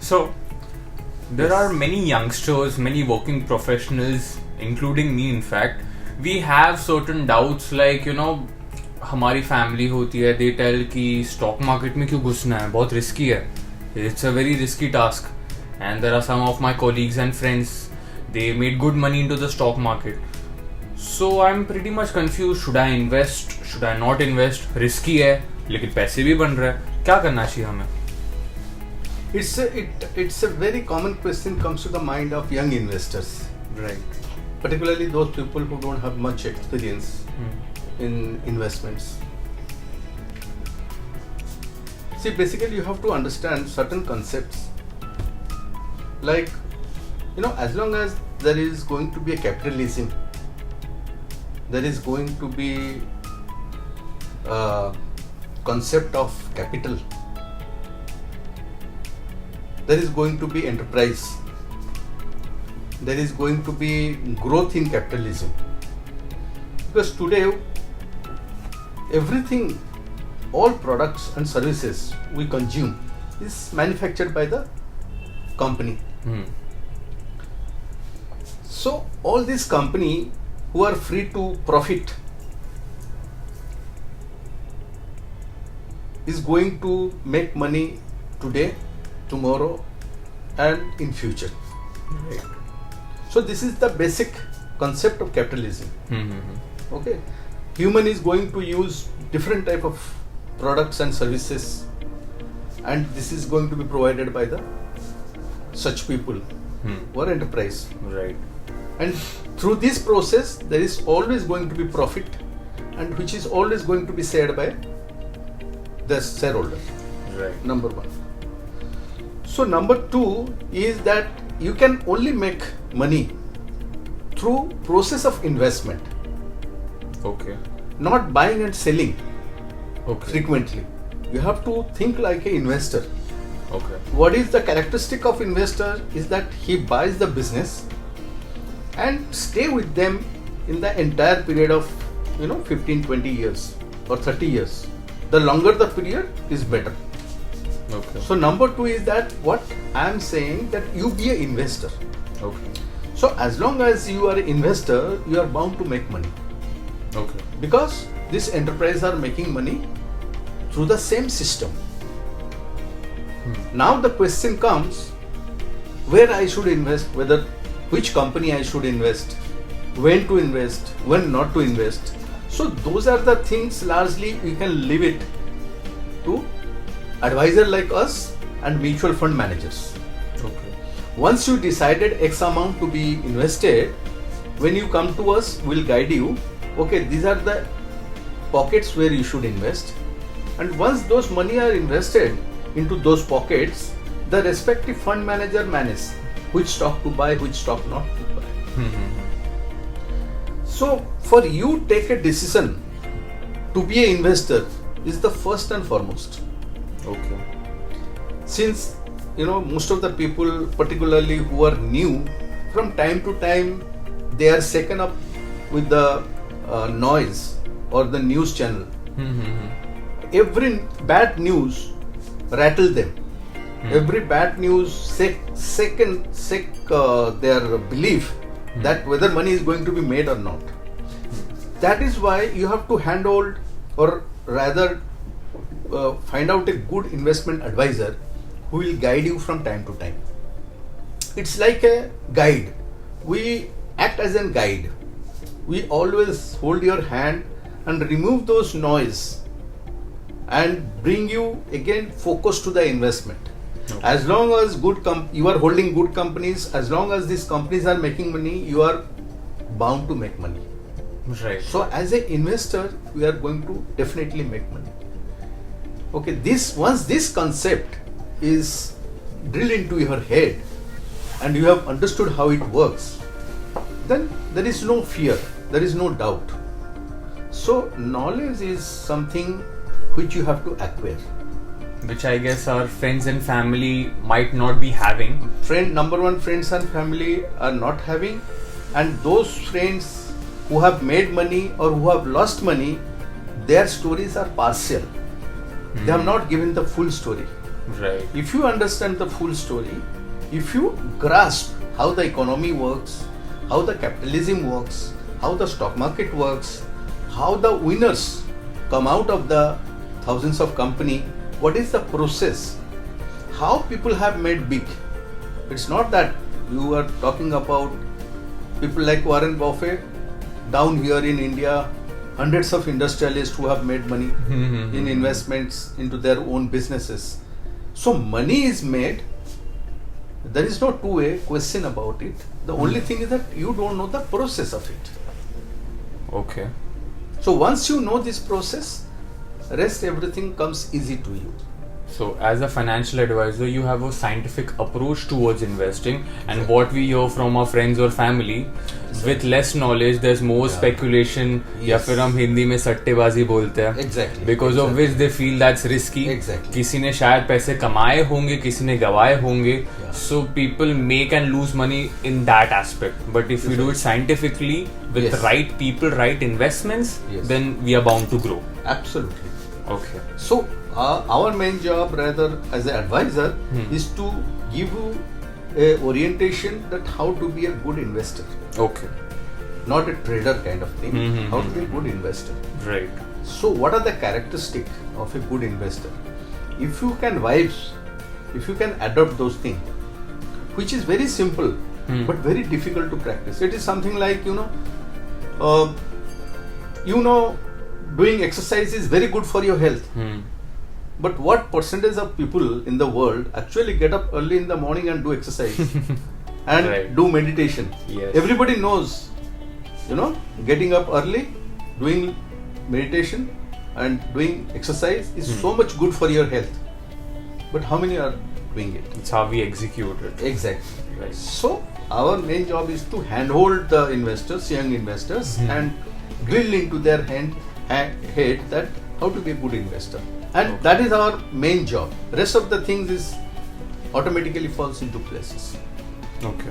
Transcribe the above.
So, there are many youngsters, many working professionals, including me in fact, we have certain doubts like, हमारी family होती है, they tell कि stock market में क्यों घुसना है, बहुत रिस्की है, it's a very risky task. And there are some of my colleagues and friends, they made good money into the stock market. So I'm pretty much confused, should I invest, should I not invest, risky है, लेकिन पैसे भी बन रहे हैं, क्या करना चाहिए हमें? It's a very common question comes to the mind of young investors, Right. particularly those people who don't have much experience in investments. See, basically you have to understand certain concepts. Like, as long as there is going to be a capitalism, there is going to be a concept of capital, there is going to be enterprise, there is going to be growth in capitalism. Because today, everything, all products and services we consume is manufactured by the company. So, all these companies who are free to profit is going to make money today, tomorrow and in future. Right. So this is the basic concept of capitalism. Okay, human is going to use different type of products and services, and this is going to be provided by the such people or enterprise. Right. And through this process there is always going to be profit, and which is always going to be shared by the shareholder. Right. Number one. So number two is that you can only make money through process of investment, Okay. not buying and selling Okay. frequently. You have to think like an investor. Okay. What is the characteristic of investor is that he buys the business and stay with them in the entire period of 15-20 years or 30 years. The longer the period is better. Okay. So number two is that what I am saying that you be an investor. Okay. So as long as you are an investor, you are bound to make money, Okay. because these enterprises are making money through the same system. Now the question comes, where I should invest, which company I should invest, when to invest, when not to invest. So those are the things largely we can leave it to advisor like us and mutual fund managers. Okay. Once you decided X amount to be invested, when you come to us, we'll guide you. Okay, these are the pockets where you should invest. And once those money are invested into those pockets, the respective fund manager manages which stock to buy, which stock not to buy. So for you take a decision to be an investor is the first and foremost. Okay. Since most of the people, particularly who are new, from time to time they are shaken up with the noise or the news channel. Every bad news rattle them. Every bad news shake their belief that whether money is going to be made or not. That is why you have to handhold, or rather find out a good investment advisor who will guide you from time to time. It's like a guide. We act as a guide. We always hold your hand and remove those noise and bring you again focus to the investment. Okay. As long as you are holding good companies, as long as these companies are making money, you are bound to make money. Right. So as an investor, we are going to definitely make money. Okay, once this concept is drilled into your head and you have understood how it works, then there is no fear, there is no doubt. So knowledge is something which you have to acquire. Which I guess our friends and family might not be having. Number one, friends and family are not having, and those friends who have made money or who have lost money, their stories are partial. They have not given the full story. Right. If you understand the full story, if you grasp how the economy works, how the capitalism works, how the stock market works, how the winners come out of the thousands of company, what is the process, how people have made big. It's not that you are talking about people like Warren Buffett down here in India, hundreds of industrialists who have made money in investments into their own businesses. So money is made. There is no two-way question about it. The only thing is that you don't know the process of it. Okay. So once you know this process, rest everything comes easy to you. So as a financial advisor, you have a scientific approach towards investing, and what we hear from our friends or family, with less knowledge, there's more speculation, या फिर हम हिंदी में सट्टेबाजी बोलते हैं. Exactly. Because of which they feel that's risky. Exactly. किसी ने शायद पैसे कमाए होंगे, किसी ने गवाए होंगे. So people make and lose money in that aspect. But if we do it scientifically with the right people, right investments, then we are bound to grow. Absolutely. Okay. So our main job, rather as an advisor, is to give you a orientation that how to be a good investor. Okay. Not a trader kind of thing. How to be a good investor. Right. So what are the characteristics of a good investor? If you can vibes, if you can adopt those things, which is very simple but very difficult to practice. It is something like doing exercise is very good for your health. But what percentage of people in the world actually get up early in the morning and do exercise and do meditation? Yes. Everybody knows, getting up early, doing meditation and doing exercise is so much good for your health. But how many are doing it? It's how we execute it. Exactly. Right. So our main job is to handhold the investors, young investors, and drill into their head that how to be a good investor. And that is our main job. Rest of the things is automatically falls into places. Okay.